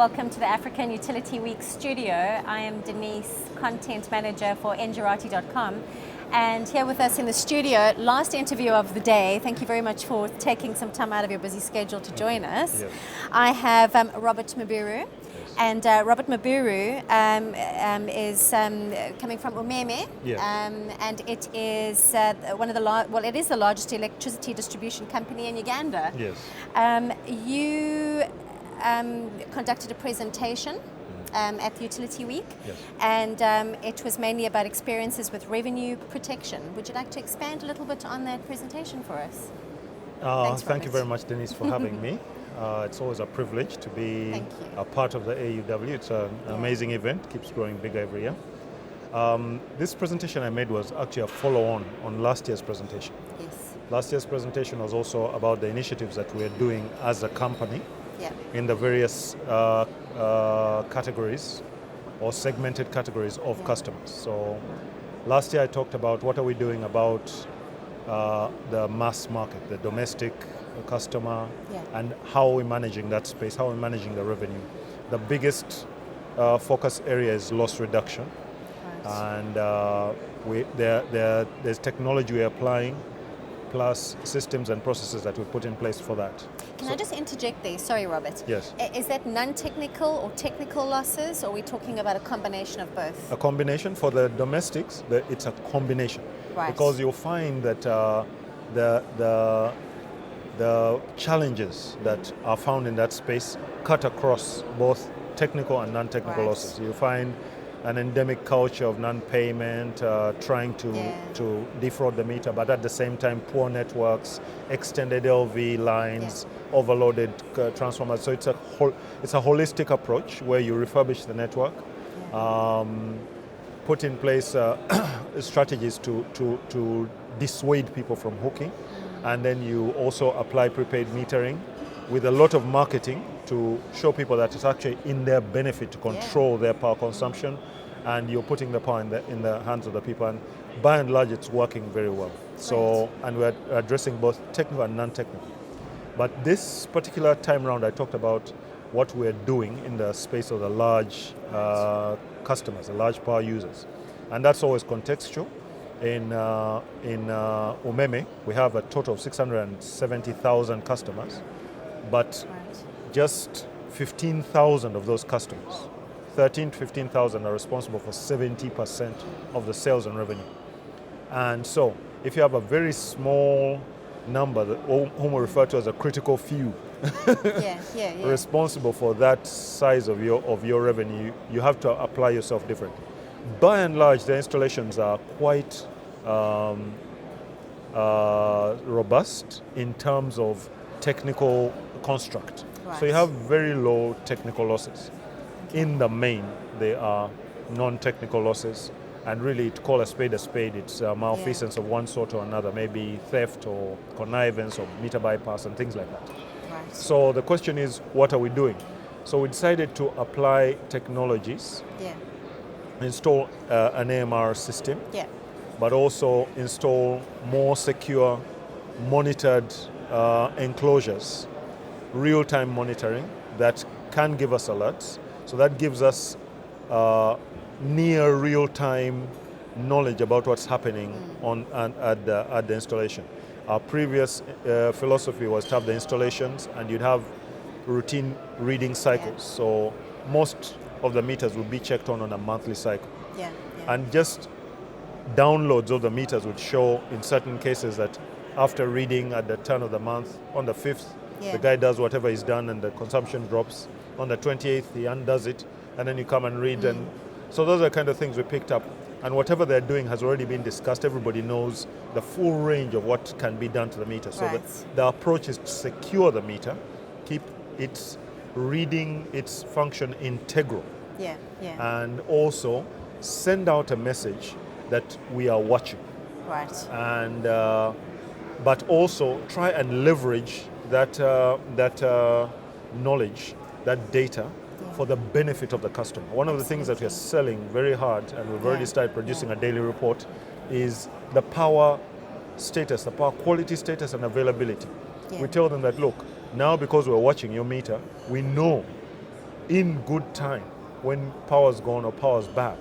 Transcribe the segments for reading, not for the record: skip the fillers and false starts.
Welcome to the African Utility Week studio. I am Denise, Content Manager for Engerati.com. And here with us in the studio, last interview of the day. Thank you very much for taking some time out of your busy schedule to join us. Yes. I have Robert Mubiru. Yes. And Robert Mubiru is coming from UMEME, Yes. and it is it is the largest electricity distribution company in Uganda. Yes. You conducted a presentation at the Utility Week, Yes. and it was mainly about experiences with revenue protection. Would you like to expand a little bit on that presentation for us? Thanks, Thank you Robert. very much, Denise, for having me. It's always a privilege to be Thank you. a part of the AUW. It's an amazing event, keeps growing bigger every year. This presentation I made was actually a follow-on on last year's presentation. Yes. Last year's presentation was also about the initiatives that we're doing as a company Yeah. in the various categories or segmented categories of customers. So last year I talked about what are we doing about the mass market, the domestic customer, and how we're managing that space, how we're managing the revenue. The biggest focus area is loss reduction, and there's technology we're applying, plus systems and processes that we put in place for that. Can I just interject there? Sorry, Robert. Yes. Is that non-technical or technical losses, or are we talking about a combination of both? A combination. For the domestics, it's a combination. Right. Because you'll find that the challenges that are found in that space cut across both technical and non-technical losses. You find an endemic culture of non-payment, trying to defraud the meter, but at the same time poor networks, extended LV lines, overloaded transformers. So it's a holistic approach where you refurbish the network, put in place strategies to dissuade people from hooking, and then you also apply prepaid metering with a lot of marketing to show people that it's actually in their benefit to control their power consumption, and you're putting the power in the hands of the people, and by and large it's working very well. So, and we're addressing both technical and non-technical. But this particular time round I talked about what we're doing in the space of the large customers, the large power users. And that's always contextual. In UMEME, we have a total of 670,000 customers, but just 15,000 of those customers, 13 to 15,000 are responsible for 70% of the sales and revenue. And so if you have a very small number, whom we refer to as a critical few, responsible for that size of your revenue, you have to apply yourself differently. By and large, the installations are quite robust in terms of technical construct. So you have very low technical losses. In the main, they are non-technical losses, and really to call a spade, it's malfeasance of one sort or another, maybe theft or connivance or meter bypass and things like that. So the question is, what are we doing? So we decided to apply technologies, install an AMR system, but also install more secure, monitored enclosures, real-time monitoring that can give us alerts. So that gives us near real-time knowledge about what's happening at the installation. Our previous philosophy was to have the installations and you'd have routine reading cycles. So most of the meters would be checked on a monthly cycle. And just downloads of the meters would show in certain cases that after reading at the turn of the month, on the 5th, the guy does whatever he's done and the consumption drops. On the 28th, he undoes it, and then you come and read. And so those are the kind of things we picked up. And whatever they're doing has already been discussed. Everybody knows the full range of what can be done to the meter. So the approach is to secure the meter, keep its reading, its function integral. And also send out a message that we are watching. And but also try and leverage that knowledge, that data, for the benefit of the customer. One of the things that we're selling very hard, and we've already started producing a daily report, is the power status, the power quality status and availability. We tell them that, look, now because we're watching your meter, we know in good time when power's gone or power's bad.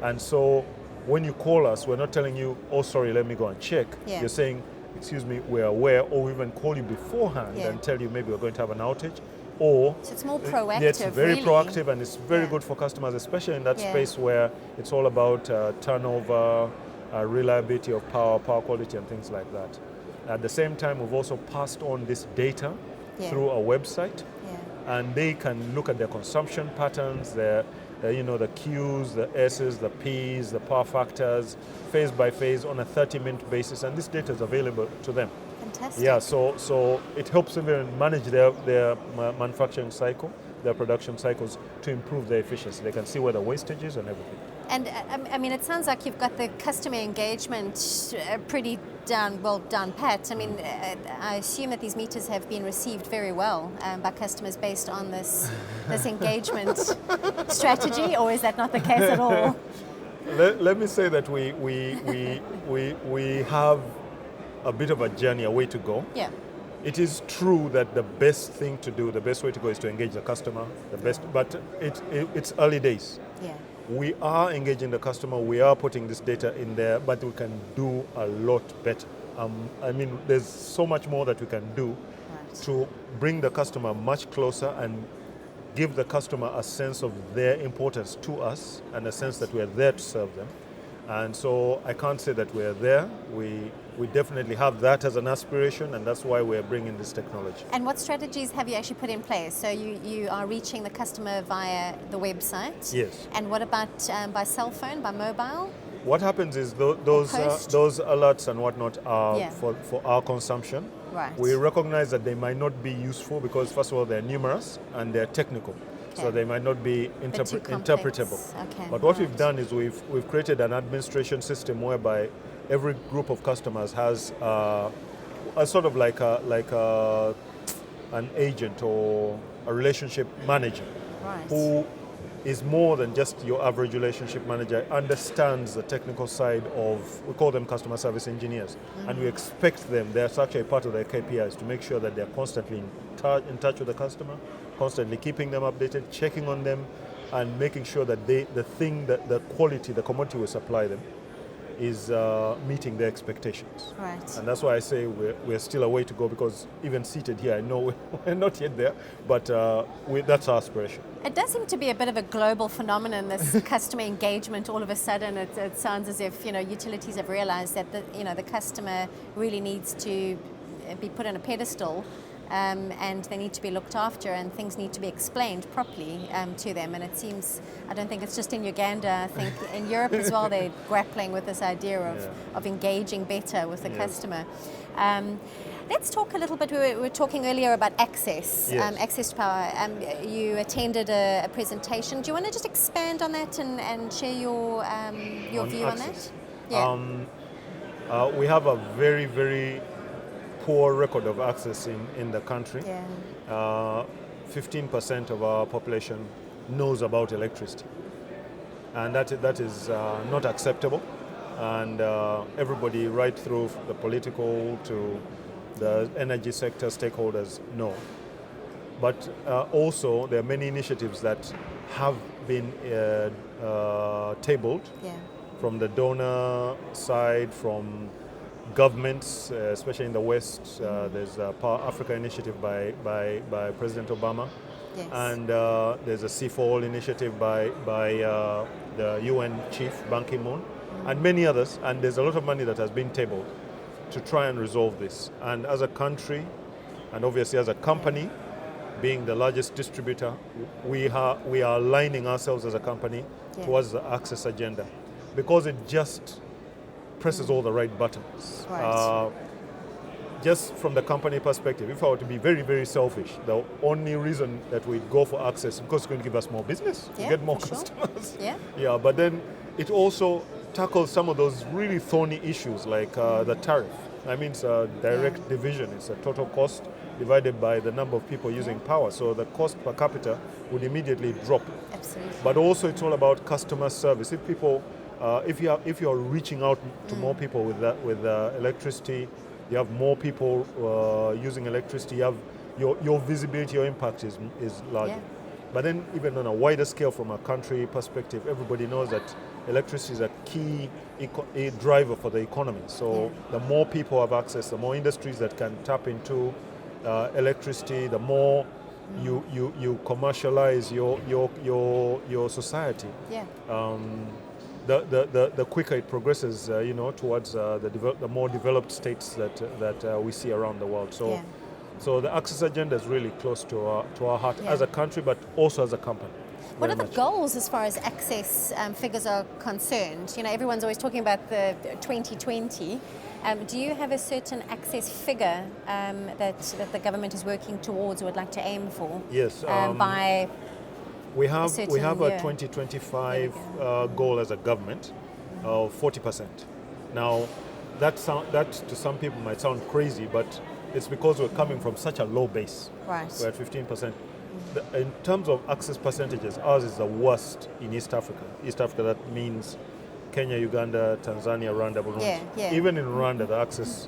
And so when you call us, we're not telling you, oh, sorry, let me go and check. Yeah. You're saying, excuse me, we're aware, or we even call you beforehand and tell you maybe we're going to have an outage. Or so it's more proactive. It's very really. proactive, and it's very good for customers, especially in that space where it's all about turnover, reliability of power quality, and things like that. At the same time, we've also passed on this data through a website, and they can look at their consumption patterns, their the Qs, the Ss, the Ps, the power factors, phase by phase on a 30-minute basis, and this data is available to them. Fantastic. Yeah, so it helps them manage their manufacturing cycle, their production cycles, to improve their efficiency. They can see where the wastage is and everything. And I mean, it sounds like you've got the customer engagement pretty down pat. I mean, I assume that these meters have been received very well by customers based on this engagement strategy, or is that not the case at all? Let me say that we have a bit of a journey, a way to go. Yeah. It is true that the best thing to do, the best way to go, is to engage the customer. But it's early days. Yeah. We are engaging the customer. We are putting this data in there, but we can do a lot better. I mean, there's so much more that we can do to bring the customer much closer and give the customer a sense of their importance to us and a sense that we're there to serve them. And so I can't say that we're there. We definitely have that as an aspiration, and that's why we're bringing this technology. And what strategies have you actually put in place? So you are reaching the customer via the website? Yes. And what about by cell phone, by mobile? What happens is those alerts and whatnot are for our consumption. Right. We recognize that they might not be useful because, first of all, they're numerous and they're technical. So they might not be interpretable. Okay. But what we've done is we've created an administration system whereby every group of customers has a sort of like an agent or a relationship manager who is more than just your average relationship manager, understands the technical side of, we call them customer service engineers, and we expect them, that's actually part of their KPIs, to make sure that they're constantly in touch with the customer, constantly keeping them updated, checking on them, and making sure that the quality, the commodity we supply them is meeting their expectations. Right. And that's why I say we're still a way to go, because even seated here, I know we're not yet there, but that's our aspiration. It does seem to be a bit of a global phenomenon, this customer engagement. All of a sudden, it sounds as if utilities have realized that the customer really needs to be put on a pedestal. And they need to be looked after, and things need to be explained properly to them. And it seems, I don't think it's just in Uganda, I think in Europe as well, they're grappling with this idea of engaging better with the customer. Let's talk a little bit, we were talking earlier about access, access to power. You attended a presentation. Do you want to just expand on that and share your view access. on that? Yeah. We have a very, very poor record of access in the country. 15% of our population knows about electricity, and that is not acceptable. And everybody, right through the political to the energy sector stakeholders, know. But also there are many initiatives that have been tabled from the donor side, from governments, especially in the West. There's a Power Africa initiative by President Obama, and there's a C4All initiative by the UN chief, Ban Ki-moon, and many others. And there's a lot of money that has been tabled to try and resolve this. And as a country, and obviously as a company, being the largest distributor, we are aligning ourselves as a company towards the access agenda, because it just presses all the right buttons. Just from the company perspective, if I were to be very, very selfish, the only reason that we'd go for access is because it's going to give us more business, to get more customers. But then it also tackles some of those really thorny issues like the tariff. I mean, it's a direct division. It's a total cost divided by the number of people using power. So the cost per capita would immediately drop. Absolutely. But also it's all about customer service. If people if you're reaching out to more people with electricity, you have more people using electricity. You have your visibility, your impact is larger. But then even on a wider scale from a country perspective, everybody knows that electricity is a key driver for the economy. So the more people have access, the more industries that can tap into electricity, the more you commercialize your society. Yeah. The quicker it progresses, towards the more developed states that we see around the world. So, so the access agenda is really close to our heart as a country, but also as a company. What are the goals as far as access figures are concerned? You know, everyone's always talking about the 2020. Do you have a certain access figure that the government is working towards or would like to aim for? Yes. By we have a 2025 goal as a government of 40%. Now, that to some people might sound crazy, but it's because we're coming from such a low base. Right. We're at 15%. In terms of access percentages, ours is the worst in East Africa. East Africa, that means Kenya, Uganda, Tanzania, Rwanda, Burundi. Yeah. Even in Rwanda, the access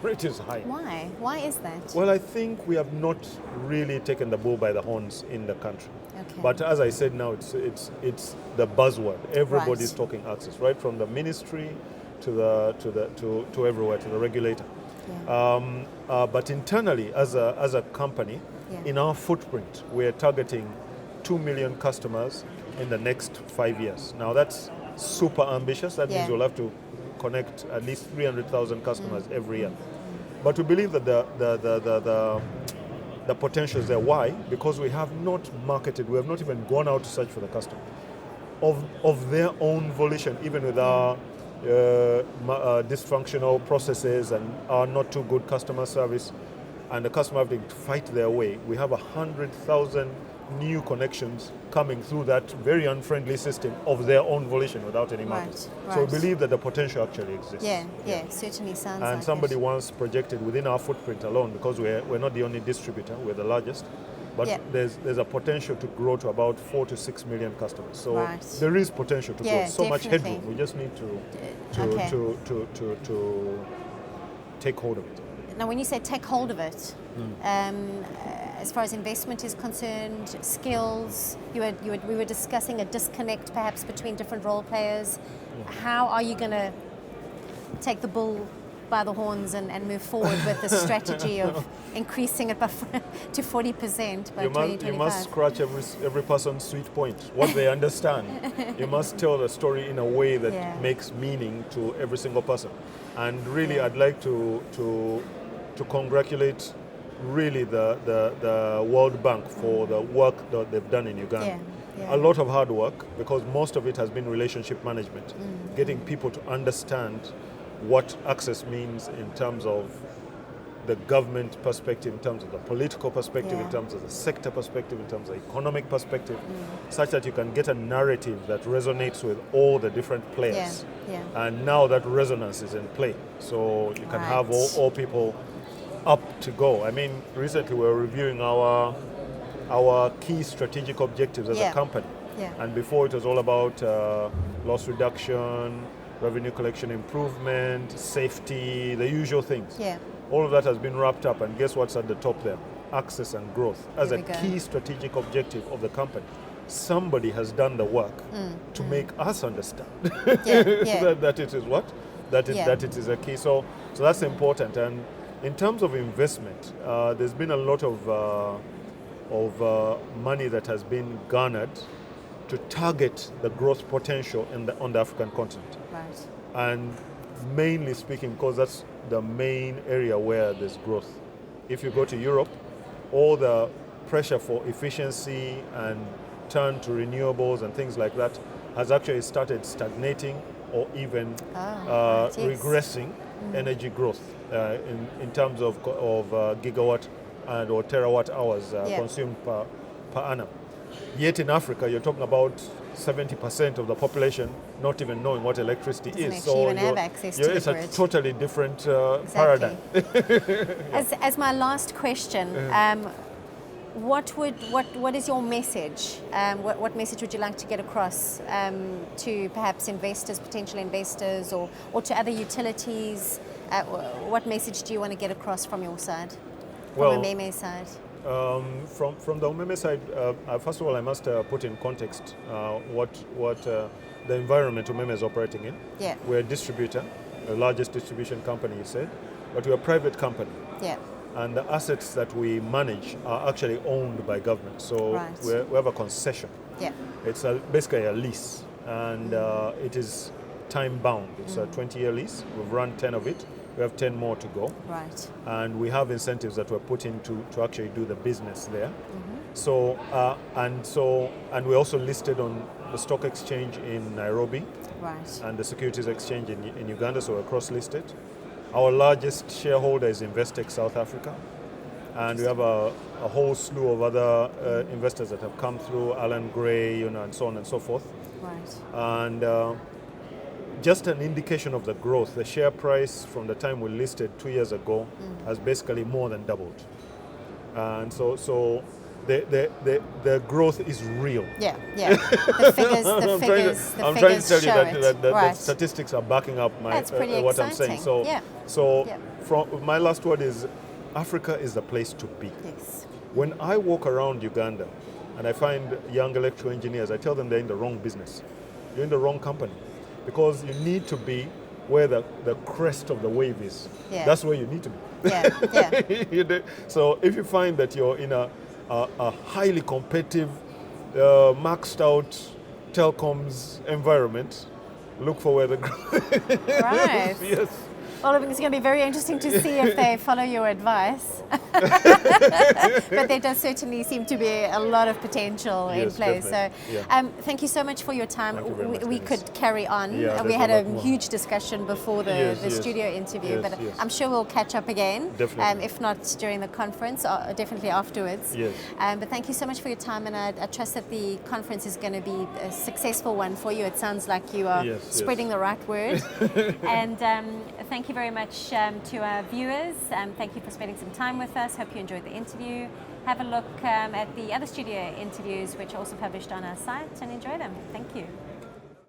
rate is high. Why? Why is that? Well, I think we have not really taken the bull by the horns in the country. Okay. But as I said now, it's the buzzword. Everybody's talking access, right from the ministry to everywhere, to the regulator. Yeah. But internally, as a company, in our footprint, we're targeting 2 million customers in the next 5 years. Now that's super ambitious. That means we'll have to connect at least 300,000 customers every year. But we believe that the potential is there. Why? Because we have not marketed, we have not even gone out to search for the customer. Of their own volition, even with our dysfunctional processes and our not too good customer service, and the customer having to fight their way, we have 100,000 new connections coming through that very unfriendly system of their own volition without any market. Right. So we believe that the potential actually exists. Yeah, certainly sounds like and somebody it. once projected within our footprint alone, because we're not the only distributor, we're the largest, but there's a potential to grow to about 4 to 6 million customers. So there is potential to grow. So much headroom. We just need to take hold of it. Now, when you say take hold of it, as far as investment is concerned, skills, we were discussing a disconnect perhaps between different role players. How are you going to take the bull by the horns and move forward with the strategy of increasing it to 40% by 2025? You must scratch every person's sweet point, what they understand. You must tell the story in a way that makes meaning to every single person. And really, I'd like to congratulate really the World Bank for the work that they've done in Uganda. A lot of hard work, because most of it has been relationship management, getting people to understand what access means in terms of the government perspective, in terms of the political perspective, in terms of the sector perspective, in terms of the economic perspective, such that you can get a narrative that resonates with all the different players. And now that resonance is in play, so you can have all people up to go. I mean, recently we were reviewing our key strategic objectives as a company. And before it was all about loss reduction, revenue collection improvement, safety, the usual things. All of that has been wrapped up, and guess what's at the top there? Access and growth as a key strategic objective of the company. Somebody has done the work to make us understand that it is what? That it is a key. So that's important. And in terms of investment, there's been a lot of money that has been garnered to target the growth potential on the African continent. Right. And mainly speaking, because that's the main area where there's growth. If you go to Europe, all the pressure for efficiency and turn to renewables and things like that has actually started stagnating or even regressing energy growth in terms of gigawatt and or terawatt hours consumed per annum. Yet in Africa, you're talking about 70% of the population not even knowing what electricity is. So even have access to it's a totally different paradigm. As my last question, what is your message? What message would you like to get across to perhaps investors, potential investors, or to other utilities? What message do you want to get across from your side, from UMEME's side? From the UMEME side, first of all, I must put in context what the environment UMEME is operating in. Yeah. We're a distributor, the largest distribution company, you said, but we're a private company. Yeah. And the assets that we manage are actually owned by government. So Right. we have a concession. Yeah. It's basically a lease, and it is time bound. It's a 20-year lease. We've run 10 of it. We have 10 more to go. Right. And we have incentives that we're putting to actually do the business there. So, and we're also listed on the stock exchange in Nairobi. Right. And the securities exchange in Uganda, so we're cross-listed. Our largest shareholder is Investec South Africa. And we have a whole slew of other investors that have come through, Alan Gray, and so on and so forth. Right. And just an indication of the growth. The share price from the time we listed 2 years ago has basically more than doubled. And so the growth is real. Yeah, yeah. The figures I'm trying to tell you show that, it. the Right. statistics are backing up That's pretty what I'm saying. exciting. So Yeah. from my last word is, Africa is the place to be. Yes. When I walk around Uganda and I find young electrical engineers, I tell them they're in the wrong business. You're in the wrong company, because you need to be where the crest of the wave is. Yeah. That's where you need to be. Yeah, So if you find that you're in a highly competitive, maxed out telecoms environment, look for where the growth is. Right. Yes. Well, I think it's going to be very interesting to see if they follow your advice. But there does certainly seem to be a lot of potential in Yes, place. So, definitely. thank you so much for your time. Thank you very much, We Denise. could carry on. Yeah, We there's had a a lot more. huge discussion before the Yes. studio interview, Yes, but yes. I'm sure we'll catch up again. Definitely. If not during the conference, definitely afterwards. Yes. But thank you so much for your time, and I trust that the conference is going to be a successful one for you. It sounds like you are Yes, spreading the right word. And thank you very much to our viewers. Thank you for spending some time with us. Hope you enjoyed the interview. Have a look at the other studio interviews, which are also published on our site, and enjoy them. Thank you.